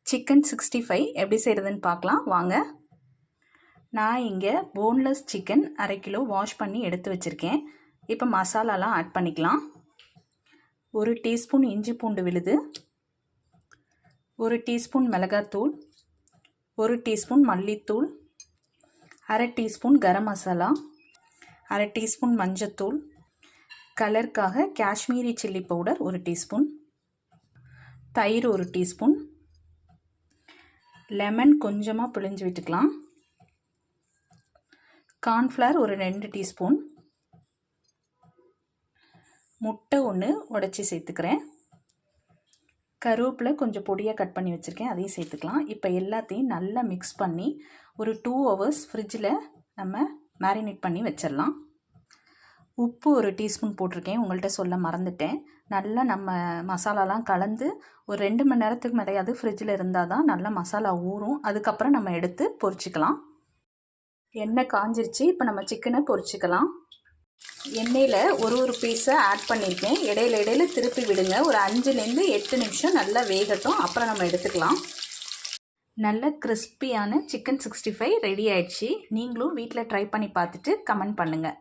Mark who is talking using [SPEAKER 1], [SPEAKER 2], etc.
[SPEAKER 1] Chicken 65 எப்படி செய்கிறதுன்னு பார்க்கலாம் வாங்க. நான் இங்கே போன்லெஸ் சிக்கன் 1/2 கிலோ வாஷ் பண்ணி எடுத்து வச்சுருக்கேன். இப்போ மசாலாலாம் ஆட் பண்ணிக்கலாம். 1 டீஸ்பூன் இஞ்சி பூண்டு விழுது, 1 டீஸ்பூன் மிளகாத்தூள், 1 டீஸ்பூன் மல்லித்தூள், 1/2 டீஸ்பூன் கரம் மசாலா, 1/2 டீஸ்பூன் மஞ்சத்தூள், கலருக்காக காஷ்மீரி சில்லி பவுடர் 1 டீஸ்பூன், தயிர் 1 டீஸ்பூன், லெமன் கொஞ்சமாக பிழிஞ்சு விட்டுக்கலாம், கார்ன்ஃப்ளவர் ஒரு 2 டீஸ்பூன், முட்டை 1 உடைச்சி சேர்த்துக்கிறேன், கருவேப்பிலை கொஞ்சம் பொடியாக கட் பண்ணி வச்சுருக்கேன், அதையும் சேர்த்துக்கலாம். இப்போ எல்லாத்தையும் நல்லா மிக்ஸ் பண்ணி ஒரு 2 ஹவர்ஸ் ஃப்ரிட்ஜில் நம்ம மேரினேட் பண்ணி வச்சிடலாம். உப்பு 1 டீஸ்பூன் போட்டிருக்கேன், உங்கள்கிட்ட சொல்ல மறந்துட்டேன். நல்லா நம்ம மசாலாலாம் கலந்து ஒரு 2 மணி நேரத்துக்கு மேலேயாவது ஃப்ரிட்ஜில் இருந்தால் தான் நல்லா மசாலா ஊறும். அதுக்கப்புறம் நம்ம எடுத்து பொரிச்சிக்கலாம். எண்ணெய் காஞ்சிருச்சு, இப்போ நம்ம சிக்கனை பொரிச்சிக்கலாம். எண்ணெயில் ஒரு பீஸை ஆட் பண்ணியிருக்கேன். இடையில திருப்பி விடுங்க. ஒரு 5லேருந்து 8 நிமிஷம் நல்லா வேகட்டும், அப்புறம் நம்ம எடுத்துக்கலாம். நல்ல கிறிஸ்பியான சிக்கன் 65 ரெடி ஆயிடுச்சு. நீங்களும் வீட்டில் ட்ரை பண்ணி பார்த்துட்டு கமெண்ட் பண்ணுங்கள்.